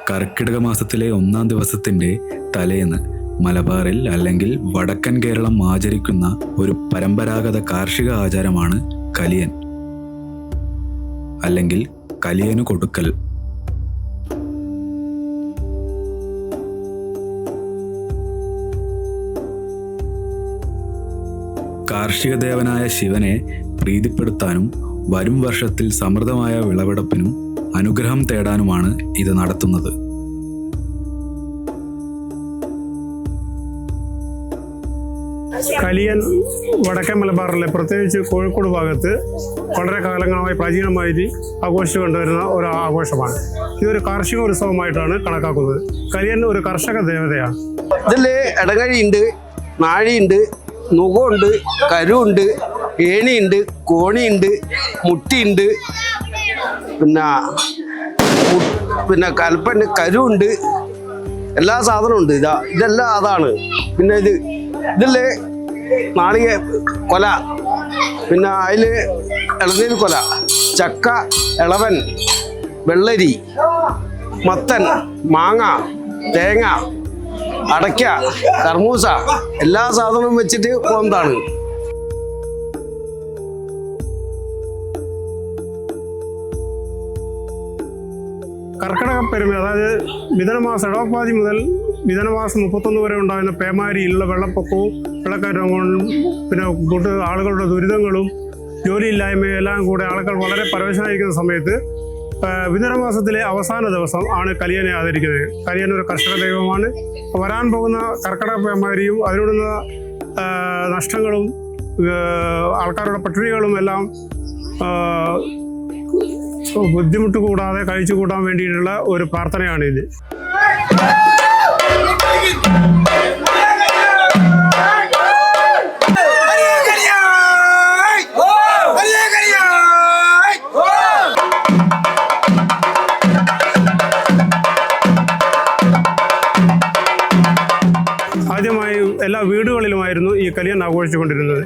കർക്കിടക മാസത്തിലെ 1-ാം ദിവസത്തിൻ്റെ തലേന്ന് മലബാറിൽ അല്ലെങ്കിൽ വടക്കൻ കേരളം ആചരിക്കുന്ന ഒരു പരമ്പരാഗത കാർഷിക ആചാരമാണ് കലിയൻ അല്ലെങ്കിൽ കലിയനു കൊടുക്കൽ. കാർഷിക ദേവനായ ശിവനെ പ്രീതിപ്പെടുത്താനും വരും വർഷത്തിൽ സമൃദ്ധമായ വിളവെടുപ്പിനും അനുഗ്രഹം തേടാനുമാണ് ഇത് നടത്തുന്നത്. കലിയൻ വടക്കൻ മലബാറിലെ പ്രത്യേകിച്ച് കോഴിക്കോട് ഭാഗത്ത് വളരെ കാലങ്ങളായി പ്രാചീനമായി ആഘോഷിച്ചു കൊണ്ടുവരുന്ന ഒരു ആഘോഷമാണ്. ഇതൊരു കാർഷിക ഉത്സവമായിട്ടാണ് കണക്കാക്കുന്നത്. കലിയൻ ഒരു കർഷക ദേവതയാണ്. ഇതിൽ ഇടങ്ങഴിയുണ്ട്, നാഴിയുണ്ട്, നുകമുണ്ട്, കരുവുണ്ട്, ഏണിയുണ്ട്, കോണിയുണ്ട്, മുട്ടിയുണ്ട്, പിന്നെ കൽപ്പുണ്ട്, കരുവുണ്ട്, എല്ലാ സാധനവും ഉണ്ട്. ഇതെല്ലാം അതാണ്. പിന്നെ ഇതില് നാളിക കൊല, പിന്നെ അതിൽ ഇളനീർ കൊല, ചക്ക, ഇളവൻ, വെള്ളരി, മത്തൻ, മാങ്ങ, തേങ്ങ, അടയ്ക്ക, കർമൂസ, എല്ലാ സാധനവും വെച്ചിട്ട് പോകുന്നതാണ്. കർക്കിടക പെരുമ, അതായത് മിഥുനമാസം ഇടവപ്പാതി മുതൽ മിഥുനമാസം 31 വരെ ഉണ്ടാകുന്ന പേമാരിയിലുള്ള വെള്ളപ്പൊക്കവും വെള്ളക്കയറ്റങ്ങളും പിന്നെ ആളുകളുടെ ദുരിതങ്ങളും ജോലിയില്ലായ്മയും എല്ലാം കൂടെ ആളുകൾ വളരെ പരവശനായിരിക്കുന്ന സമയത്ത് മിഥുനമാസത്തിലെ അവസാന ദിവസം ആണ് കലിയനെ ആദരിക്കുന്നത്. കലിയൻ ഒരു കർഷക ദൈവമാണ്. വരാൻ പോകുന്ന കർക്കിടക പേമാരിയും അതിനുള്ള നഷ്ടങ്ങളും ആൾക്കാരുടെ പട്ടിണികളും എല്ലാം ബുദ്ധിമുട്ട് കൂടാതെ കഴിച്ചു കൂട്ടാൻ വേണ്ടിയിട്ടുള്ള ഒരു പ്രാർത്ഥനയാണിത്. ആദ്യമായി എല്ലാ വീടുകളിലുമായിരുന്നു ഈ കലിയൻ ആഘോഷിച്ചുകൊണ്ടിരുന്നത്.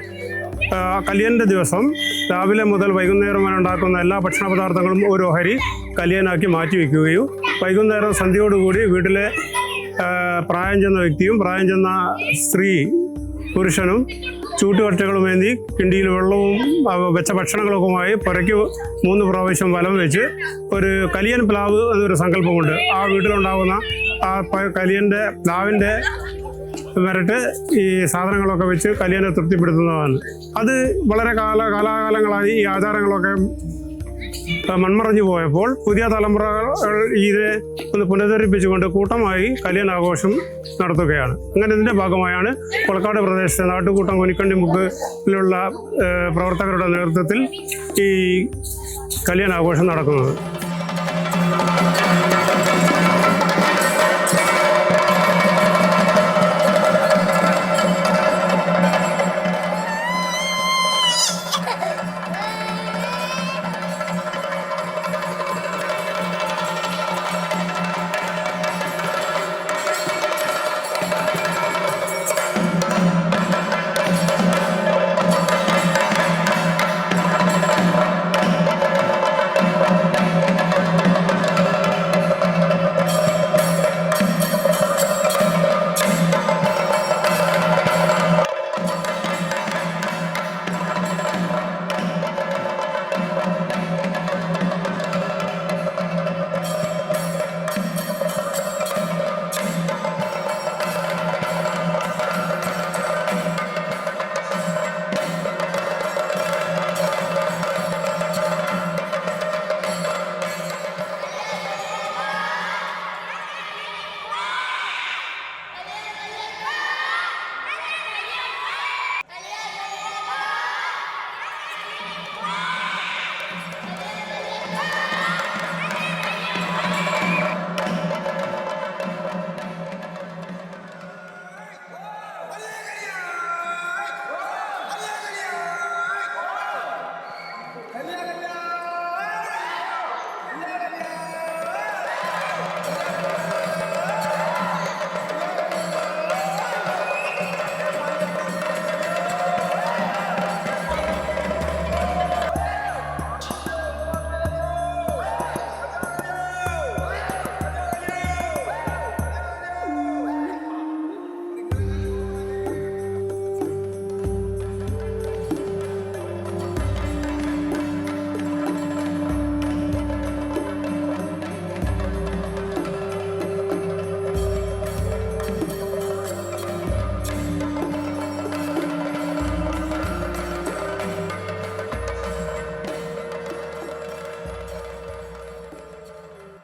കലിയൻ്റെ ദിവസം രാവിലെ മുതൽ വൈകുന്നേരം വരെ ഉണ്ടാക്കുന്ന എല്ലാ ഭക്ഷണ പദാർത്ഥങ്ങളും ഒരു ഓഹരി കലിയനാക്കി മാറ്റി വയ്ക്കുകയും വൈകുന്നേരം സന്ധ്യയോടുകൂടി വീട്ടിലെ പ്രായം ചെന്ന വ്യക്തിയും പ്രായം ചെന്ന സ്ത്രീ പുരുഷനും ചൂട്ടുകട്ടകളുമേന്തി കിണ്ടിയിൽ വെള്ളവും വെച്ച ഭക്ഷണങ്ങളുമായി പുരയ്ക്ക് 3 പ്രാവശ്യം വലം വെച്ച് ഒരു കലിയൻ പ്ലാവ് എന്നൊരു സങ്കല്പമുണ്ട്. ആ വീട്ടിലുണ്ടാകുന്ന ആ കലിയൻ്റെ പ്ലാവിൻ്റെ വരട്ട് ഈ സാധനങ്ങളൊക്കെ വെച്ച് കലിയനെ തൃപ്തിപ്പെടുത്തുന്നതാണ്. അത് വളരെ കാലാകാലങ്ങളായി ഈ ആചാരങ്ങളൊക്കെ മൺമറഞ്ഞു പോയപ്പോൾ പുതിയ തലമുറകൾ ഇതിനെ ഒന്ന് പുനരുദ്ധരിപ്പിച്ചുകൊണ്ട് കൂട്ടമായി കലിയൻ ആഘോഷം നടത്തുകയാണ്. അങ്ങനെ ഇതിൻ്റെ ഭാഗമായാണ് കൊളക്കാട് പ്രദേശത്തെ നാട്ടുകൂട്ടം കുനിക്കണ്ടി മുക്കിലുള്ള പ്രവർത്തകരുടെ നേതൃത്വത്തിൽ ഈ കലിയൻ ആഘോഷം നടക്കുന്നത്. Kalian